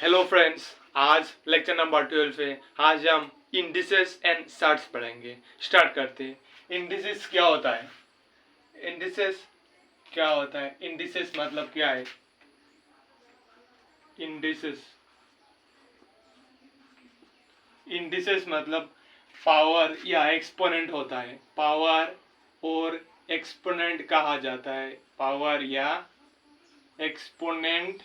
Hello friends, आज lecture number 12 है। आज हम इंडिसेस एंड चार्ट्स पढ़ेंगे। स्टार्ट करते हैं। इंडिसेस क्या होता है? इंडिसेस क्या होता है? इंडिसेस मतलब क्या है? इंडिसेस इंडिसेस मतलब पावर या एक्सपोनेंट होता है। पावर और एक्सपोनेंट कहा जाता है। पावर या एक्सपोनेंट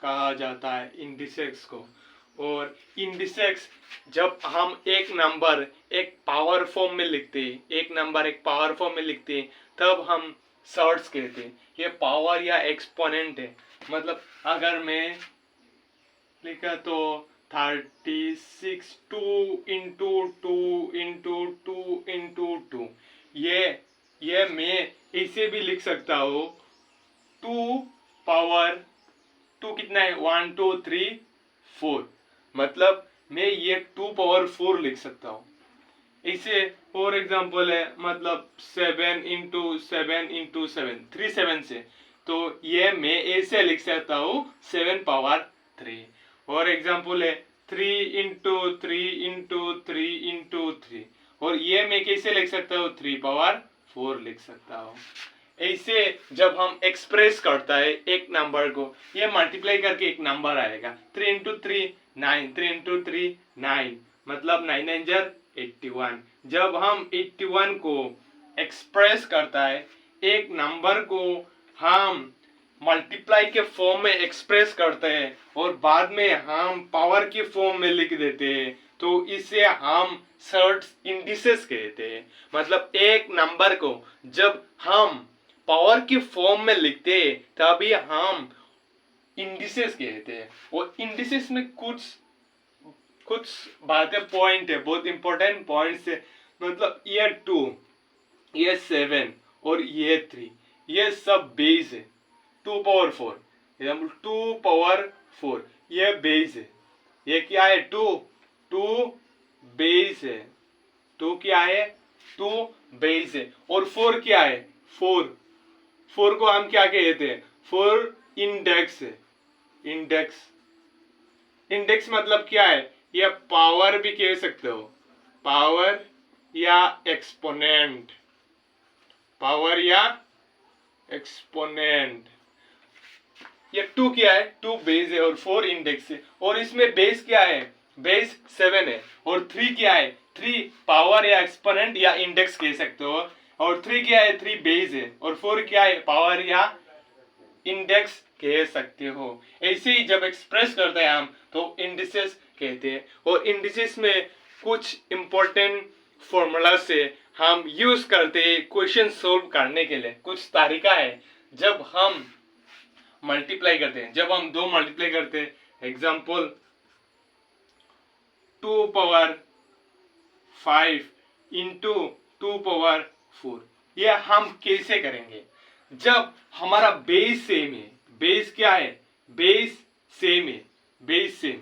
कहा जाता है इंडिसेक्स को। और इंडिसेक्स जब हम एक नंबर एक पावर फॉर्म में लिखते हैं, एक नंबर एक पावर फॉर्म में लिखते हैं, तब हम शॉर्ट्स कहते हैं। ये पावर या एक्सपोनेंट है। मतलब अगर मैं लिखा तो 36 2 इंटू 2 इंटू 2 इंटू 2, ये मैं इसे भी लिख सकता हूँ 2 पावर 2 कितना है? 1 2 3 4। मतलब मैं ये 2 पावर 4 लिख सकता हूँ। इसे फॉर एग्जाम्पल है, मतलब 7 इंटू 7 इंटू 7 3 7 से, तो ये मैं ऐसे लिख सकता हूँ 7 पावर 3। और एग्जाम्पल है 3 इंटू 3 इंटू 3 इंटू 3, और ये मैं कैसे लिख सकता हूँ? 3 पावर 4 लिख सकता हूँ। ऐसे जब हम एक्सप्रेस करता है एक नंबर को, ये मल्टीप्लाई करके एक नंबर आएगा। 3 इंटू 3 9, 3 इंटू 3 9, मतलब 9 9 जर 81। जब हम 81 को एक्सप्रेस करता है एक नंबर को, हम मल्टीप्लाई के फॉर्म में एक्सप्रेस करते हैं और बाद में हम पावर के फॉर्म में लिख देते हैं, तो इसे हम शॉर्ट्स इंडिसेस कहते हैं। मतलब एक नंबर को जब हम पावर की फॉर्म में लिखते हैं तभी हम इंडिसेस कहते हैं। और इंडिसेस में कुछ कुछ बातें पॉइंट है, बहुत इंपॉर्टेंट पॉइंट्स है। मतलब ये 2, ये 7 और ये 3, ये सब बेस है। 2 पावर 4, एग्जाम्पल 2 पावर 4, ये बेस है। ये क्या है? 2 बेस है। 2 क्या है? 2 बेस है। और 4 क्या है? 4 को हम क्या कहते हैं? 4 इंडेक्स है। इंडेक्स मतलब क्या है? ये पावर भी कह सकते हो, पावर या एक्सपोनेंट। पावर या एक्सपोनेंट। ये 2 क्या है? 2 बेस है और 4 इंडेक्स है। और इसमें बेस क्या है? बेस 7 है। और 3 क्या है? 3 पावर या एक्सपोनेंट या इंडेक्स कह सकते हो। और 3 क्या है? 3 बेस है। और 4 क्या है? पावर या इंडेक्स कह सकते हो। ऐसे ही जब एक्सप्रेस करते हैं हम, तो इंडिसेस कहते हैं। और इंडिसेस में कुछ इंपॉर्टेंट फॉर्मूला से हम यूज करते हैं क्वेश्चन सोल्व करने के लिए। कुछ तरीका है जब हम मल्टीप्लाई करते हैं, जब हम 2 मल्टीप्लाई करते हैं, एग्जाम्पल 2 पावर 5 इंटू 2 पावर 4, ये हम कैसे करेंगे? जब हमारा बेस सेम है। बेस क्या है? बेस सेम है। बेस सेम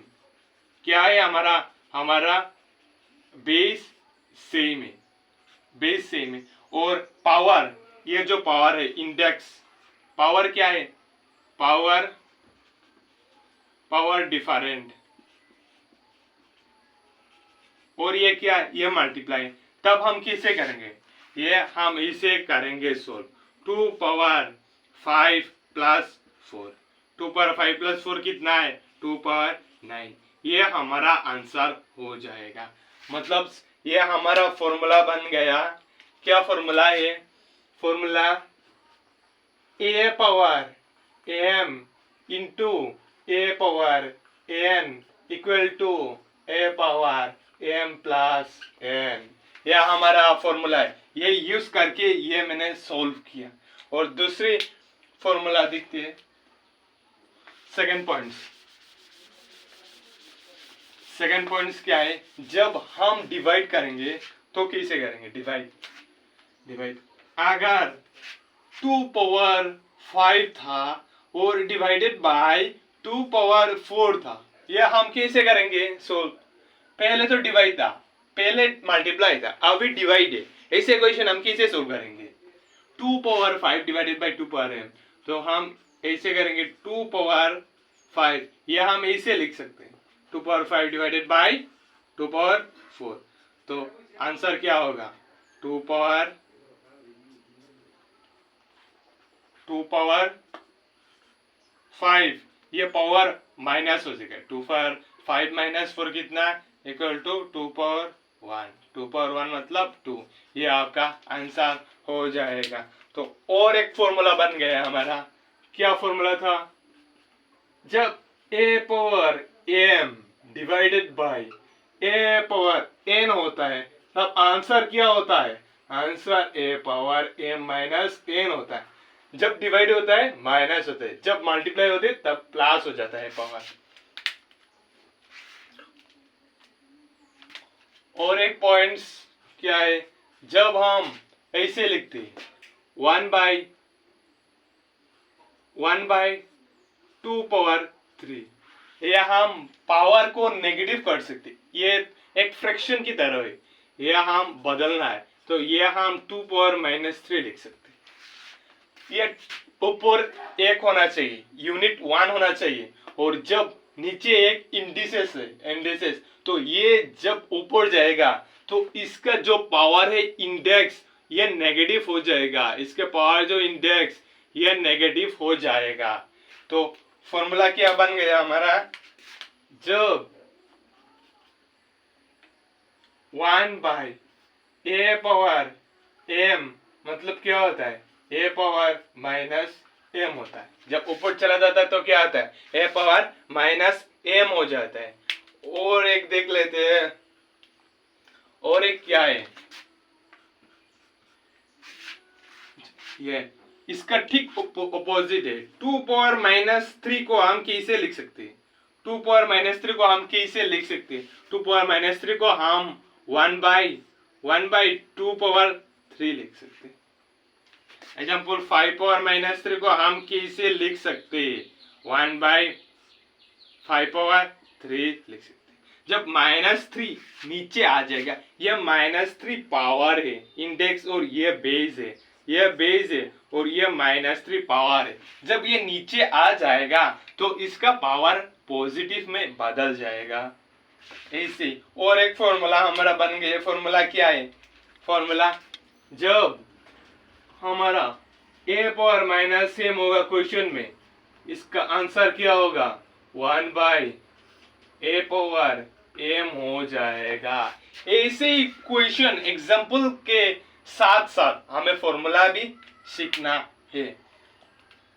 क्या है? हमारा बेस सेम है। बेस सेम है। और पावर, ये जो पावर है इंडेक्स, पावर क्या है? Power different. और ये क्या है? ये मल्टीप्लाई। तब हम किसे करेंगे? ये हम इसे करेंगे solve. 2 power 5 plus 4, 2 power 5 plus 4 कितना है? 2 पावर 9। ये हमारा आंसर हो जाएगा। मतलब ये हमारा फॉर्मूला बन गया। क्या फॉर्मूला है? Formula a power m into a power n equal to a power m plus n. यह हमारा फॉर्मूला है। ये यूज करके ये मैंने सॉल्व किया। और दूसरी फॉर्मूला देखते हैं। सेकंड पॉइंट्स क्या है? जब हम डिवाइड करेंगे तो कैसे करेंगे? डिवाइड अगर 2 पावर 5 था और डिवाइडेड बाय 2 पावर 4 था, यह हम कैसे करेंगे सोल्व? पहले तो डिवाइड था, पहले मल्टीप्लाई था, अभी डिवाइड है। ऐसे क्वेश्चन हम कैसे सोल्व करेंगे? 2 power 5 divided by 2 power m, तो हम ऐसे करेंगे 2 पावर 5, ये हम ऐसे लिख सकते हैं 2 पावर 5 डिवाइडेड बाई 2 पावर 4। तो आंसर क्या होगा 2 पावर 5, ये पावर माइनस हो जाएगा 2 पावर 5 माइनस 4 कितना इक्वल टू 2 पावर 1, 2 पावर 1 मतलब 2, ये आपका आंसर हो जाएगा। तो और एक फॉर्मूला बन गया हमारा, क्या फॉर्मूला था, जब a power m divided by a power n होता है तब आंसर क्या होता है, answer a power m minus n होता है। जब डिवाइड होता है माइनस होता है, जब मल्टीप्लाई होते है तब प्लस हो जाता है पावर। और एक पॉइंट्स क्या है, जब हम ऐसे लिखते हैं 1 बाई 2 पावर 3, ये हम पावर को नेगेटिव कर सकते, ये एक फ्रैक्शन की तरह है, ये हम बदलना है तो ये हम 2 पावर माइनस 3 लिख सकते। ये ऊपर एक होना चाहिए, यूनिट 1 होना चाहिए, और जब नीचे एक इंडिसेस है इंडिसेस, तो ये जब ऊपर जाएगा तो इसका जो पावर है इंडेक्स ये नेगेटिव हो जाएगा, इसके पावर जो इंडेक्स ये नेगेटिव हो जाएगा। तो फॉर्मूला क्या बन गया हमारा, जब 1 बाई a पावर m मतलब क्या होता है a पावर माइनस m होता है, जब ऊपर चला जाता है तो क्या आता है a पावर माइनस m हो जाता है। और एक देख लेते हैं, और एक क्या है, ये इसका ठीक अपोजिट है, 2 पावर माइनस 3 को हम कैसे लिख सकते हैं, 2 पावर माइनस 3 को हम कैसे लिख सकते हैं, 2 पावर माइनस 3 को हम 1 बाई 2 पावर 3 लिख सकते हैं। एग्जाम्पल 5 पावर माइनस 3 को हम कैसे लिख सकते हैं, 1 बाई 5 पावर 3 लिख सकते हैं। जब -3 नीचे आ जाएगा, यह -3 पावर है इंडेक्स, और ये बेस है, यह बेस है और ये -3 पावर है। जब ये नीचे आ जाएगा तो इसका पावर पॉजिटिव में बदल जाएगा ऐसे। और एक फॉर्मूला हमारा बन गया, फॉर्मूला क्या है, फॉर्मूला जब हमारा a पावर माइनस m होगा क्वेश्चन में, इसका आंसर क्या होगा 1 बाई a पावर m हो जाएगा। ऐसे ही क्वेश्चन एग्जाम्पल के साथ साथ हमें फॉर्मूला भी सीखना है।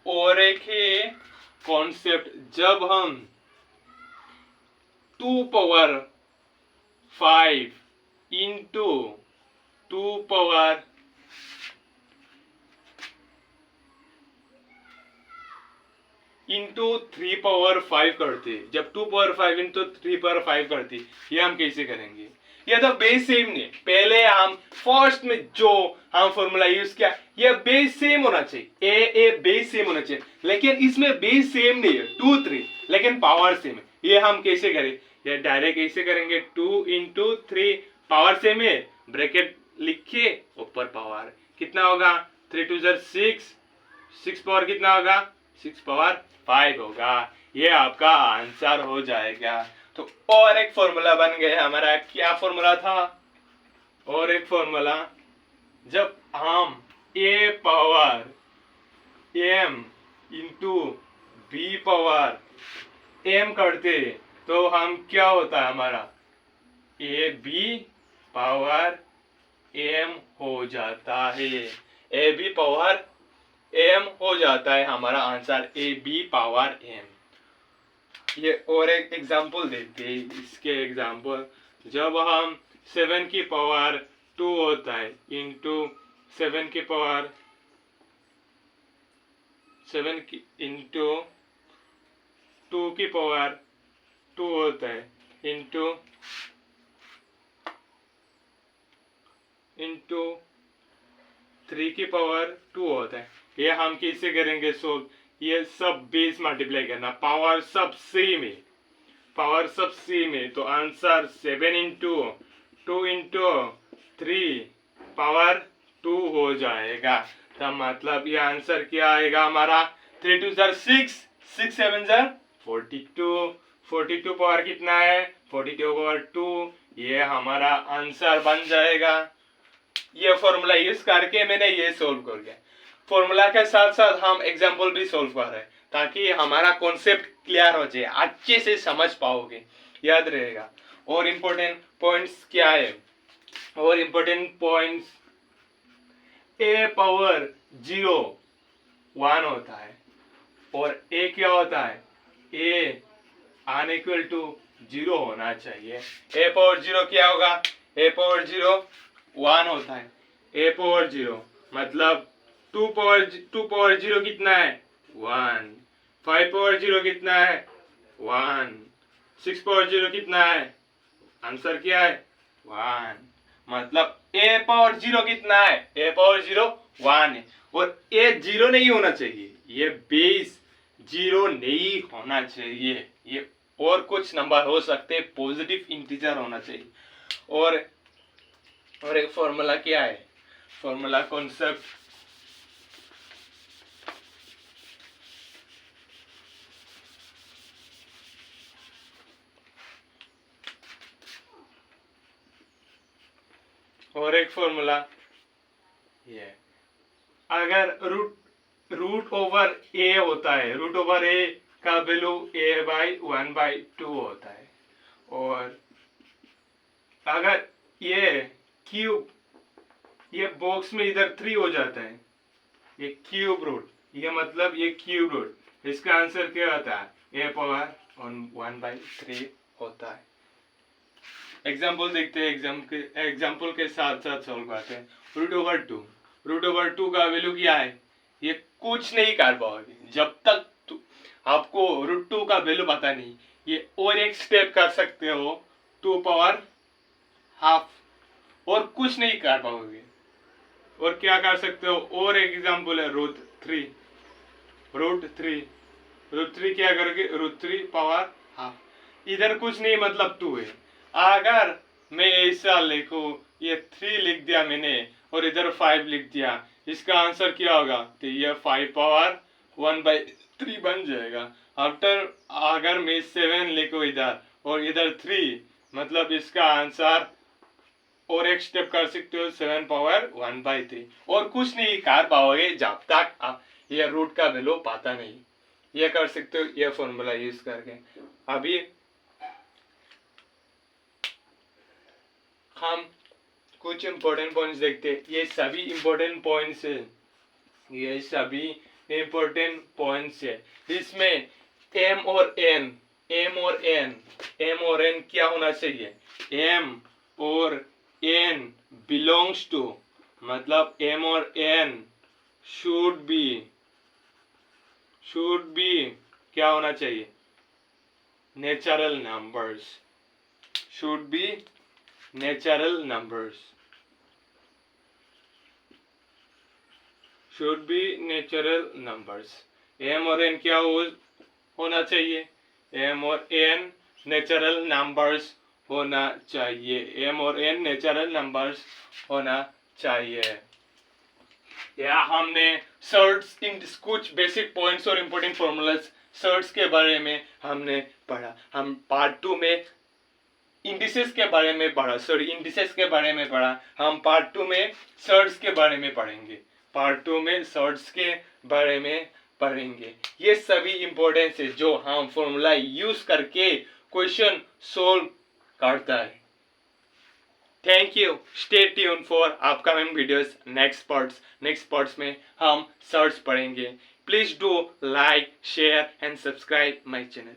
और एक है कॉन्सेप्ट, जब हम 2 power 5 into 2 power into 3 power 5 करते, जब 2 पावर 5 इंटू 3 पावर 5 करते, ये हम कैसे करेंगे, ये तो बेस सेम नहीं, पहले हम फर्स्ट में जो हम फॉर्मूला यूज किया ये बेस सेम होना चाहिए, ए बेस सेम होना चाहिए, लेकिन इसमें बेस सेम नहीं है 2 3, लेकिन पावर सेम है। ये हम कैसे करें, ये डायरेक्ट कैसे करेंगे, 2 इंटू 3 पावर सेम है, ब्रैकेट लिखिए ऊपर पावर कितना होगा, 3 2 6, 6 पावर कितना होगा 6 पावर 5 होगा, ये आपका आंसर हो जाएगा। तो और एक फॉर्मूला बन गया हमारा, क्या फॉर्मूला था, और एक फॉर्मूला, जब हम a power m into b power m करते तो हम क्या होता है हमारा a b पावर m हो जाता है, a b पावर m हो जाता है हमारा answer a b power m। ये और एक एग्जाम्पल देखते हैं, इसके एग्जाम्पल, जब हम 7 की पावर 2 होता है इंटू 7 की पावर 7 की इंटू 2 की पावर 2 होता है इंटू 3 की पावर 2 होता है, ये हम कैसे करेंगे सोल्व, ये सब बेस मल्टीप्लाई करना, पावर सब सेम है, पावर सब सेम है, तो आंसर 7 इंटू 2 इंटू 3 पावर 2 हो जाएगा। तो मतलब ये आंसर क्या आएगा हमारा, 3 2 6, 6 7 4, 42 42 पावर कितना है 42 पावर 2 ये हमारा आंसर बन जाएगा। ये फॉर्मूला यूज करके मैंने ये सोल्व कर दिया। फॉर्मूला के साथ साथ हम एग्जाम्पल भी सोल्व कर रहे हैं ताकि हमारा कॉन्सेप्ट क्लियर हो जाए, अच्छे से समझ पाओगे, याद रहेगा। और इम्पोर्टेंट पॉइंट्स क्या है, और इम्पोर्टेंट पॉइंट्स a पावर 0 1 होता है और a क्या होता है a अनइक्वल टू 0 होना चाहिए। a पावर 0 क्या होगा a पावर 0 1 होता है। a पावर 0 मतलब 2 पावर 0 कितना है 1, 5 पावर 0 कितना है 1, 6 पावर 0 कितना है, आंसर क्या है 1। मतलब a पावर 0 कितना है a पावर 0 1 है और a 0 नहीं होना चाहिए, ये बेस 0 नहीं होना चाहिए, ये और कुछ नंबर हो सकते, पॉजिटिव इंटीजर होना चाहिए। और एक फॉर्मूला क्या है, फॉर्मूला कॉन्सेप्ट और एक फॉर्मूला ये, अगर रूट ओवर ए होता है, रूट ओवर ए का वैल्यू a बाई 1/2 होता है, और अगर ये क्यूब, ये बॉक्स में इधर 3 हो जाता है, ये क्यूब रूट, ये मतलब ये क्यूब रूट, इसका आंसर क्या होता है a पावर 1/3 होता है। एग्जाम्पल देखते हैं, एग्जाम्पल के साथ साथ सॉल्व करते हैं। रूट ओवर टू का वैल्यू क्या है, ये कुछ नहीं कर पाओगे जब तक आपको रूट 2 का वैल्यू पता नहीं। ये और एक स्टेप कर सकते हो 2 पावर हाफ, और कुछ नहीं कर पाओगे। और क्या कर सकते हो, और एक एग्जाम्पल है रूट थ्री क्या करोगे, रूट 3 पावर हाफ, इधर कुछ नहीं मतलब 2 है। अगर मैं ऐसा लिखूं, ये 3 लिख दिया मैंने और इधर 5 लिख दिया, इसका आंसर क्या होगा, तो ये 5 पावर 1/3 बन जाएगा। आफ्टर अगर मैं 7 लिखूं इधर और इधर 3, मतलब इसका आंसर और एक स्टेप कर सकते हो 7 पावर 1/3, और कुछ नहीं कर पाओगे जब तक ये रूट का वैल्यू पता नहीं। ये कर सकते हो ये फॉर्मूला यूज करके। अभी हम कुछ इंपॉर्टेंट पॉइंट्स देखते हैं। ये सभी इंपॉर्टेंट पॉइंट्स है, ये सभी इंपॉर्टेंट पॉइंट्स है। इसमें m और n क्या होना चाहिए, m और n बिलोंग्स टू, मतलब m और n शुड बी क्या होना चाहिए, natural numbers, should be natural numbers, should be natural numbers। m और n क्या होना चाहिए, m और n नेचुरल नंबर्स होना चाहिए, m और n नेचुरल नंबर्स होना चाहिए। या हमने सर्ट्स इन कुछ बेसिक पॉइंट्स और इम्पोर्टेंट फॉर्मूलाज सर्ट्स के बारे में हमने पढ़ा। हम पार्ट 2 में इंडिसेस के बारे में पढ़ा, हम पार्ट 2 में सर्ट्स के बारे में पढ़ेंगे। ये सभी इंपॉर्टेंस है जो हम फॉर्मूला यूज करके क्वेश्चन सोल्व करता है। Thank you, stay tune for upcoming videos. Next parts में हम सर्ट्स पढ़ेंगे। Please do like, share and subscribe my channel.